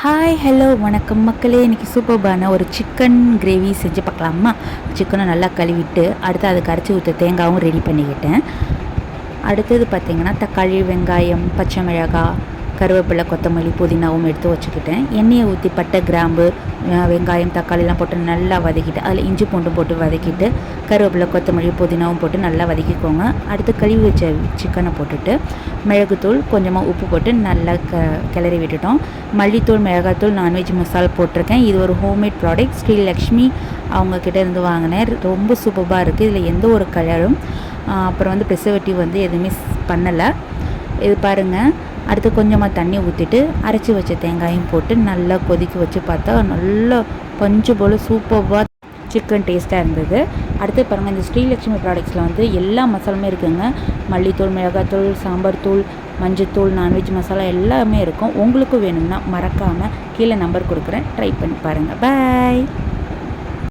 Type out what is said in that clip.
Hi hello வணக்கம் மக்களே. இன்றைக்கி சூப்பர்பான ஒரு சிக்கன் கிரேவி செஞ்சு பார்க்கலாமா. சிக்கனை நல்லா கழுவிட்டு அடுத்து அதுக்கு அரைச்சி ஊற்ற தேங்காயும் ரெடி பண்ணிக்கிட்டேன். அடுத்தது பார்த்திங்கன்னா தக்காளி, வெங்காயம், பச்சை மிளகாய், கருவேப்பிலை, கொத்தமல்லி, புதினாவும் எடுத்து வச்சுக்கிட்டேன். எண்ணெயை ஊற்றி பட்டை, கிராம்பு, வெங்காயம், தக்காளிலாம் போட்டு நல்லா வதக்கிட்டு அதில் இஞ்சி பூண்டும் போட்டு வதக்கிட்டு கருவேப்பிலை, கொத்தமல்லி, புதினாவும் போட்டு நல்லா வதக்கிக்கோங்க. அடுத்து கழுவி வச்ச சிக்கனை போட்டுட்டு மிளகுத்தூள், கொஞ்சமாக உப்பு போட்டு நல்லா கிளறி விட்டுட்டோம். மல்லித்தூள், மிளகாத்தூள், நான்வெஜ் மசாலா போட்டிருக்கேன். இது ஒரு ஹோம்மேட் ப்ராடக்ட், ஸ்ரீலக்ஷ்மி அவங்கக்கிட்ட இருந்து வாங்கினேன். ரொம்ப சூப்பராக இருக்குது. இதில் எந்த ஒரு கலரும் அப்புறம் ப்ரிசர்வேட்டிவ் எதுவுமே பண்ணலை. இது பாருங்கள். அடுத்து கொஞ்சமாக தண்ணி ஊற்றிட்டு அரைச்சி வச்ச தேங்காயும் போட்டு நல்லா கொதிக்க வச்சு பார்த்தா நல்லா பஞ்சு போல் சூப்பராக சிக்கன் டேஸ்ட்டாக இருந்தது. அடுத்து பாருங்கள், இந்த ஸ்ரீலக்ஷ்மி ப்ராடக்ட்ஸில் எல்லா மசாலுமே இருக்குதுங்க. மல்லித்தூள், மிளகாத்தூள், சாம்பார் தூள், மஞ்சத்தூள், நான்வெஜ் மசாலா எல்லாமே இருக்கும். உங்களுக்கு வேணும்னா மறக்காமல் கீழே நம்பர் கொடுக்குறேன், ட்ரை பண்ணி பாருங்கள். பாய்.